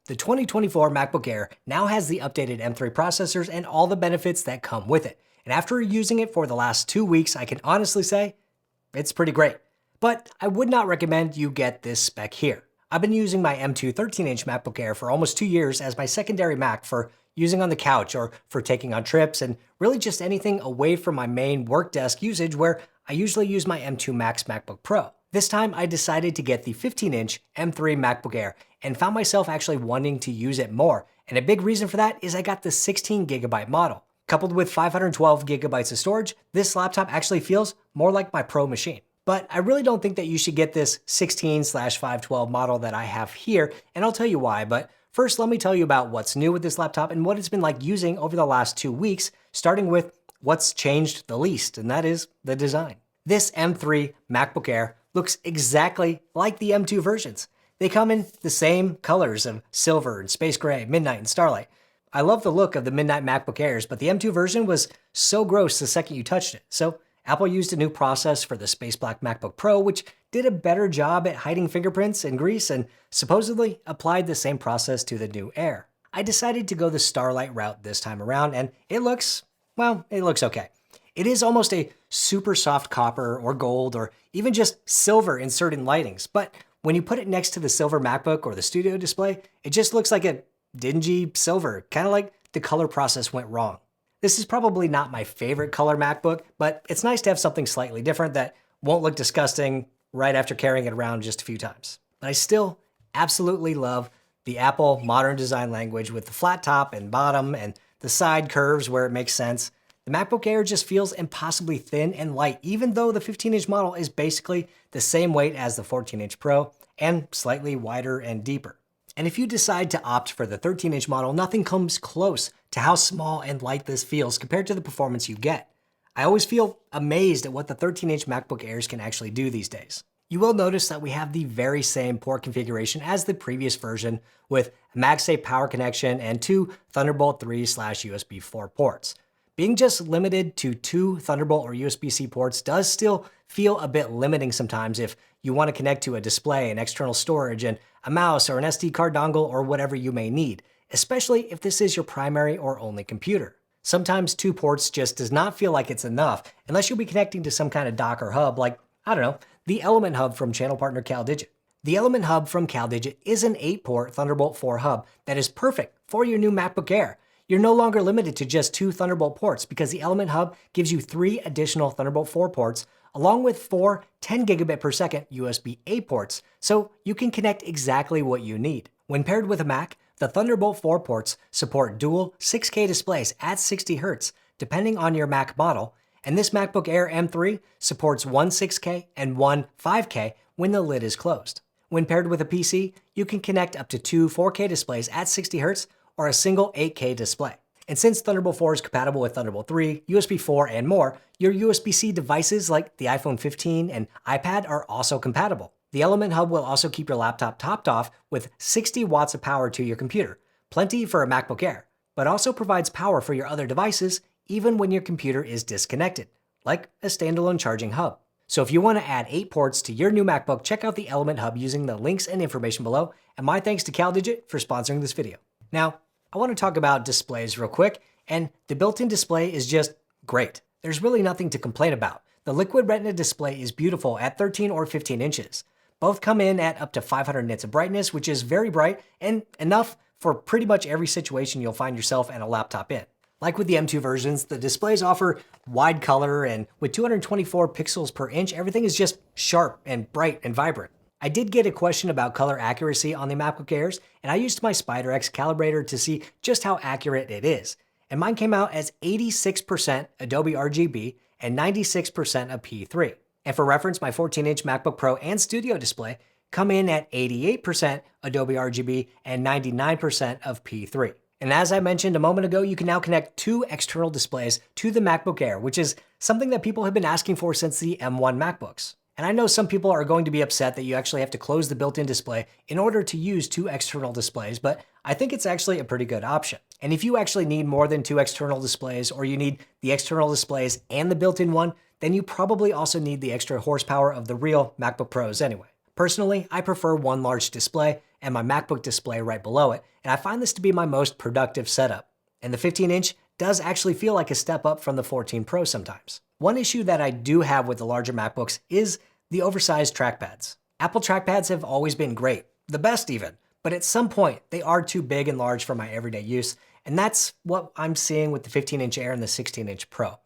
The 2024 MacBook Air now has the updated M3 processors and all the benefits that come with it. And after using it for the last 2 weeks, I can honestly say it's pretty great. But I would not recommend you get this spec here. I've been using my M2 13-inch MacBook Air for almost 2 years as my secondary Mac for using on the couch or for taking on trips and really just anything away from my main work desk usage where I usually use my M2 Max MacBook Pro. This time I decided to get the 15-inch M3 MacBook Air and found myself actually wanting to use it more. And a big reason for that is I got the 16GB model. Coupled with 512 gigabytes of storage, this laptop actually feels more like my Pro machine. But I really don't think that you should get this 16/512 model that I have here, and I'll tell you why. But first, let me tell you about what's new with this laptop and what it's been like using over the last 2 weeks, starting with what's changed the least, and that is the design. This M3 MacBook Air looks exactly like the M2 versions. They come in the same colors of silver and space gray, midnight and starlight. I love the look of the midnight MacBook Airs, but the M2 version was so gross the second you touched it. So Apple used a new process for the space black MacBook Pro, which did a better job at hiding fingerprints and grease and supposedly applied the same process to the new Air. I decided to go the starlight route this time around, and it looks okay. It is almost a super soft copper or gold or even just silver in certain lightings, but when you put it next to the silver MacBook or the studio display, it just looks like a dingy silver, kind of like the color process went wrong. This is probably not my favorite color MacBook, but it's nice to have something slightly different that won't look disgusting right after carrying it around just a few times. But I still absolutely love the Apple modern design language with the flat top and bottom and the side curves where it makes sense. The MacBook Air just feels impossibly thin and light, even though the 15-inch model is basically the same weight as the 14-inch Pro and slightly wider and deeper. And if you decide to opt for the 13-inch model, nothing comes close to how small and light this feels compared to the performance you get. I always feel amazed at what the 13-inch MacBook Airs can actually do these days. You will notice that we have the very same port configuration as the previous version with a MagSafe power connection and 2 Thunderbolt 3/USB 4 ports. Being just limited to 2 Thunderbolt or USB-C ports does still feel a bit limiting sometimes if you want to connect to a display and external storage and a mouse or an SD card dongle or whatever you may need, especially if this is your primary or only computer. Sometimes 2 ports just does not feel like it's enough unless you'll be connecting to some kind of dock or hub like, I don't know, the Element Hub from channel partner CalDigit. The Element Hub from CalDigit is an 8-port Thunderbolt 4 hub that is perfect for your new MacBook Air. You're no longer limited to just 2 Thunderbolt ports because the Element Hub gives you 3 additional Thunderbolt 4 ports along with 4 10 gigabit per second USB-A ports, so you can connect exactly what you need. When paired with a Mac, the Thunderbolt 4 ports support dual 6K displays at 60 Hz, depending on your Mac model, and this MacBook Air M3 supports one 6K and one 5K when the lid is closed. When paired with a PC, you can connect up to 2 4K displays at 60 Hz or a single 8K display. And since Thunderbolt 4 is compatible with Thunderbolt 3, USB 4, and more, your USB-C devices like the iPhone 15 and iPad are also compatible. The Element Hub will also keep your laptop topped off with 60 watts of power to your computer, plenty for a MacBook Air, but also provides power for your other devices even when your computer is disconnected, like a standalone charging hub. So if you want to add 8 ports to your new MacBook, check out the Element Hub using the links and information below, and my thanks to CalDigit for sponsoring this video. Now, I want to talk about displays real quick, and the built-in display is just great. There's really nothing to complain about. The Liquid Retina display is beautiful at 13 or 15 inches. Both come in at up to 500 nits of brightness, which is very bright and enough for pretty much every situation you'll find yourself and a laptop in. Like with the M2 versions, the displays offer wide color, and with 224 pixels per inch, everything is just sharp and bright and vibrant. I did get a question about color accuracy on the MacBook Airs, and I used my SpiderX calibrator to see just how accurate it is. And mine came out as 86% Adobe RGB and 96% of P3. And for reference, my 14-inch MacBook Pro and Studio display come in at 88% Adobe RGB and 99% of P3. And as I mentioned a moment ago, you can now connect 2 external displays to the MacBook Air, which is something that people have been asking for since the M1 MacBooks. And I know some people are going to be upset that you actually have to close the built-in display in order to use 2 external displays, but I think it's actually a pretty good option. And if you actually need more than 2 external displays, or you need the external displays and the built-in one, then you probably also need the extra horsepower of the real MacBook Pros anyway. Personally, I prefer one large display and my MacBook display right below it, and I find this to be my most productive setup. And the 15-inch does actually feel like a step up from the 14 Pro sometimes. One issue that I do have with the larger MacBooks is the oversized trackpads. Apple trackpads have always been great, the best even, but at some point they are too big and large for my everyday use, and that's what I'm seeing with the 15-inch Air and the 16-inch Pro.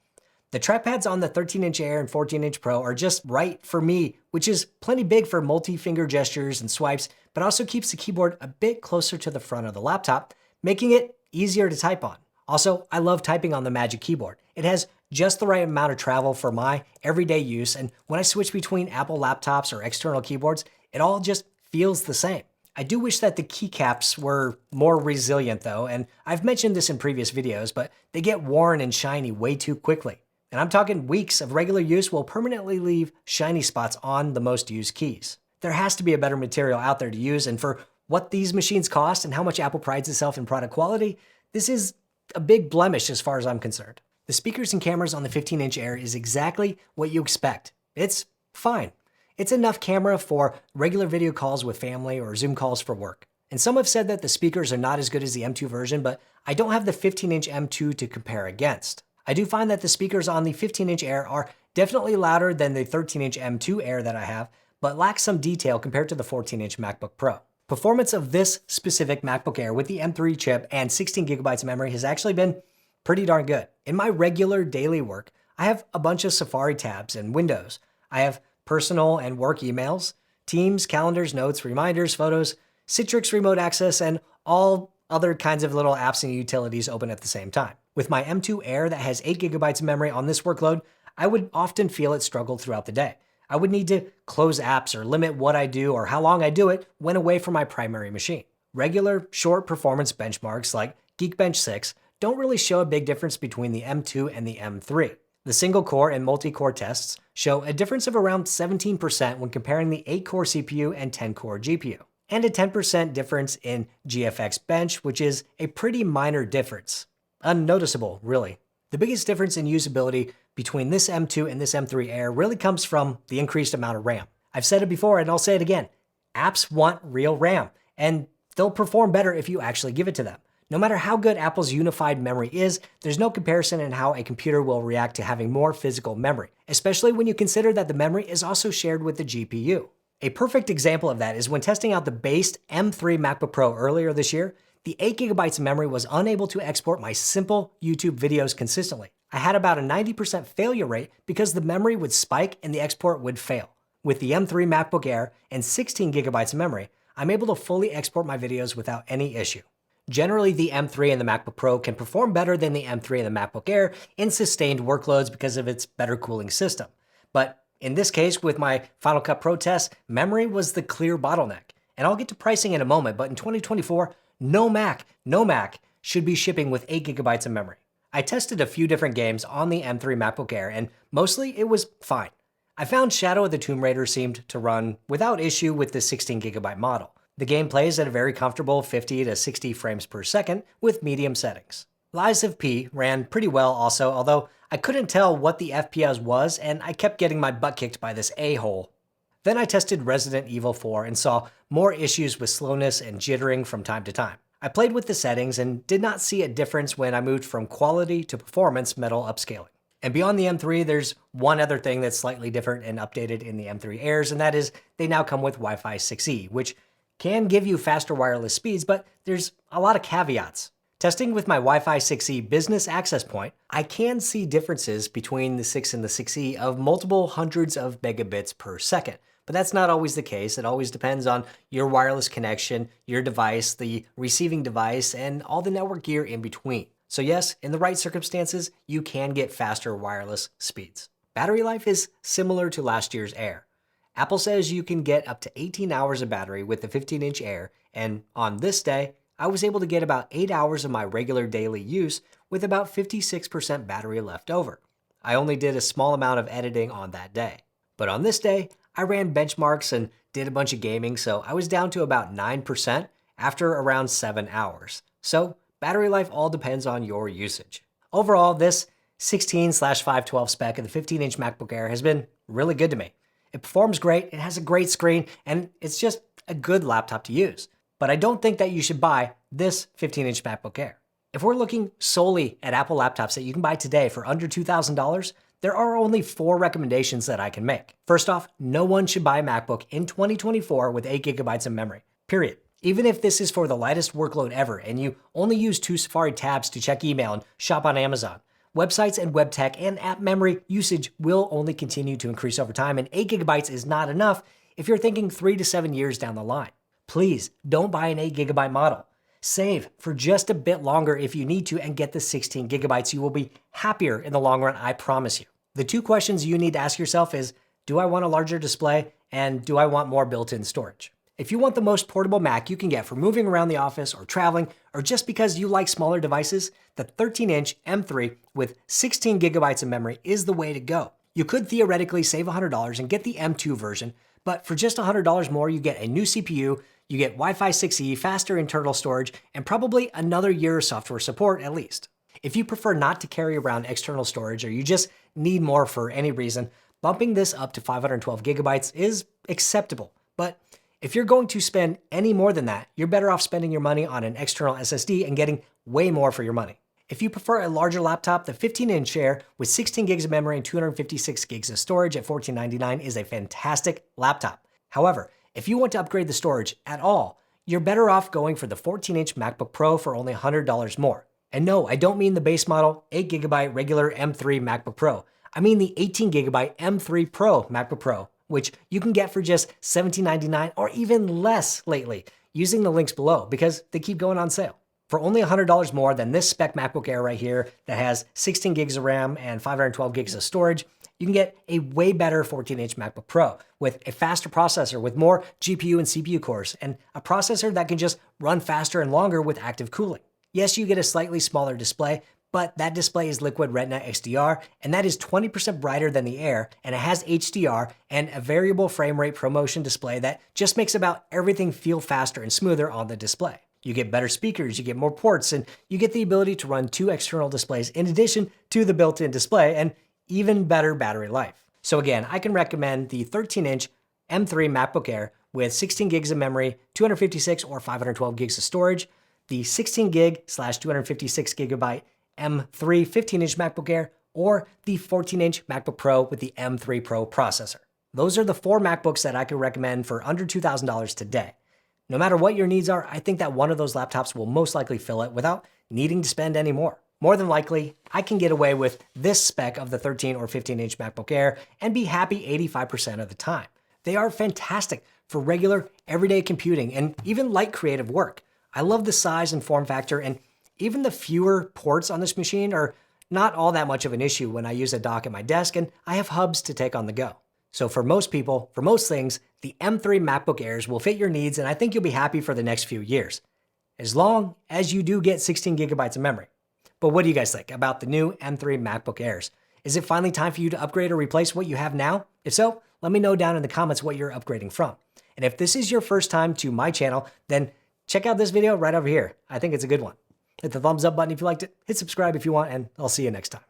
The trackpads on the 13-inch Air and 14-inch Pro are just right for me, which is plenty big for multi-finger gestures and swipes, but also keeps the keyboard a bit closer to the front of the laptop, making it easier to type on. Also, I love typing on the Magic Keyboard. It has just the right amount of travel for my everyday use, and when I switch between Apple laptops or external keyboards, it all just feels the same. I do wish that the keycaps were more resilient though, and I've mentioned this in previous videos, but they get worn and shiny way too quickly. And I'm talking weeks of regular use will permanently leave shiny spots on the most used keys. There has to be a better material out there to use, and for what these machines cost and how much Apple prides itself in product quality, this is a big blemish as far as I'm concerned. The speakers and cameras on the 15-inch Air is exactly what you expect. It's fine. It's enough camera for regular video calls with family or Zoom calls for work. And some have said that the speakers are not as good as the M2 version, but I don't have the 15-inch M2 to compare against. I do find that the speakers on the 15-inch Air are definitely louder than the 13-inch M2 Air that I have, but lack some detail compared to the 14-inch MacBook Pro. Performance of this specific MacBook Air with the M3 chip and 16 gigabytes of memory has actually been pretty darn good. In my regular daily work, I have a bunch of Safari tabs and windows. I have personal and work emails, Teams, calendars, notes, reminders, photos, Citrix remote access, and all other kinds of little apps and utilities open at the same time. With my M2 Air that has 8 gigabytes of memory on this workload, I would often feel it struggle throughout the day. I would need to close apps or limit what I do or how long I do it when away from my primary machine. Regular, short performance benchmarks like Geekbench 6 don't really show a big difference between the M2 and the M3. The single-core and multi-core tests show a difference of around 17% when comparing the 8-core CPU and 10-core GPU, and a 10% difference in GFX bench, which is a pretty minor difference. Unnoticeable, really. The biggest difference in usability between this M2 and this M3 Air really comes from the increased amount of RAM. I've said it before and I'll say it again. Apps want real RAM, and they'll perform better if you actually give it to them. No matter how good Apple's unified memory is, there's no comparison in how a computer will react to having more physical memory, especially when you consider that the memory is also shared with the GPU. A perfect example of that is when testing out the based M3 MacBook Pro earlier this year, the 8 gigabytes of memory was unable to export my simple YouTube videos consistently. I had about a 90% failure rate because the memory would spike and the export would fail. With the M3 MacBook Air and 16 gigabytes of memory, I'm able to fully export my videos without any issue. Generally, the M3 and the MacBook Pro can perform better than the M3 and the MacBook Air in sustained workloads because of its better cooling system. But in this case, with my Final Cut Pro test, memory was the clear bottleneck. And I'll get to pricing in a moment, but in 2024, no Mac should be shipping with 8 gigabytes of memory. I tested a few different games on the M3 MacBook Air, and mostly it was fine. I found Shadow of the Tomb Raider seemed to run without issue with the 16 gigabyte model. The game plays at a very comfortable 50 to 60 frames per second with medium settings. Lies of P ran pretty well also, although I couldn't tell what the FPS was and I kept getting my butt kicked by this a-hole. Then I tested Resident Evil 4 and saw more issues with slowness and jittering from time to time. I played with the settings and did not see a difference when I moved from quality to performance metal upscaling. And beyond the M3, there's one other thing that's slightly different and updated in the M3 Airs, and that is they now come with Wi-Fi 6E, which can give you faster wireless speeds, but there's a lot of caveats. Testing with my Wi-Fi 6E business access point, I can see differences between the 6 and the 6E of multiple hundreds of megabits per second. But that's not always the case. It always depends on your wireless connection, your device, the receiving device, and all the network gear in between. So yes, in the right circumstances, you can get faster wireless speeds. Battery life is similar to last year's Air. Apple says you can get up to 18 hours of battery with the 15-inch Air, and on this day, I was able to get about 8 hours of my regular daily use with about 56% battery left over. I only did a small amount of editing on that day. But on this day, I ran benchmarks and did a bunch of gaming, so I was down to about 9% after around 7 hours. So battery life all depends on your usage. Overall, this 16/512 spec of the 15-inch MacBook Air has been really good to me. It performs great, it has a great screen, and it's just a good laptop to use. but I don't think that you should buy this 15-inch MacBook Air. If we're looking solely at Apple laptops that you can buy today for under $2,000, there are only 4 recommendations that I can make. First off, no one should buy a MacBook in 2024 with 8 gigabytes of memory, period. Even if this is for the lightest workload ever and you only use 2 Safari tabs to check email and shop on Amazon, websites and web tech and app memory usage will only continue to increase over time, and 8 gigabytes is not enough if you're thinking 3 to 7 years down the line. Please don't buy an 8 gigabyte model. Save for just a bit longer if you need to and get the 16 gigabytes. You will be happier in the long run, I promise you. The 2 questions you need to ask yourself is, do I want a larger display and do I want more built-in storage? If you want the most portable Mac you can get for moving around the office or traveling, or just because you like smaller devices, the 13-inch M3 with 16 gigabytes of memory is the way to go. You could theoretically save $100 and get the M2 version, but for just $100 more, you get a new CPU, you get Wi-Fi 6E, faster internal storage, and probably another year of software support at least. If you prefer not to carry around external storage or you just need more for any reason, bumping this up to 512 gigabytes is acceptable. But if you're going to spend any more than that, you're better off spending your money on an external SSD and getting way more for your money. If you prefer a larger laptop, the 15-inch Air with 16 gigs of memory and 256 gigs of storage at $1499 is a fantastic laptop. However, if you want to upgrade the storage at all, you're better off going for the 14-inch MacBook Pro for only $100 more. And no, I don't mean the base model 8GB regular M3 MacBook Pro. I mean the 18GB M3 Pro MacBook Pro, which you can get for just $1799 or even less lately using the links below because they keep going on sale. For only $100 more than this spec MacBook Air right here that has 16 gigs of RAM and 512 gigs of storage, you can get a way better 14-inch MacBook Pro with a faster processor with more GPU and CPU cores and a processor that can just run faster and longer with active cooling. Yes, you get a slightly smaller display, but that display is Liquid Retina XDR, and that is 20% brighter than the Air, and it has HDR and a variable frame rate ProMotion display that just makes about everything feel faster and smoother on the display. You get better speakers, you get more ports, and you get the ability to run 2 external displays in addition to the built-in display, and even better battery life. So again, I can recommend the 13-inch M3 MacBook Air with 16 gigs of memory, 256 or 512 gigs of storage, the 16 gig / 256 gigabyte M3 15-inch MacBook Air, or the 14-inch MacBook Pro with the M3 Pro processor. Those are the 4 MacBooks that I could recommend for under $2,000 today. No matter what your needs are, I think that one of those laptops will most likely fill it without needing to spend any more. More than likely, I can get away with this spec of the 13 or 15-inch MacBook Air and be happy 85% of the time. They are fantastic for regular, everyday computing and even light creative work. I love the size and form factor, and even the fewer ports on this machine are not all that much of an issue when I use a dock at my desk and I have hubs to take on the go. So for most people, for most things, the M3 MacBook Airs will fit your needs, and I think you'll be happy for the next few years, as long as you do get 16 gigabytes of memory. But what do you guys think about the new M3 MacBook Airs? Is it finally time for you to upgrade or replace what you have now? If so, let me know down in the comments what you're upgrading from. And if this is your first time to my channel, then check out this video right over here. I think it's a good one. Hit the thumbs up button if you liked it, hit subscribe if you want, and I'll see you next time.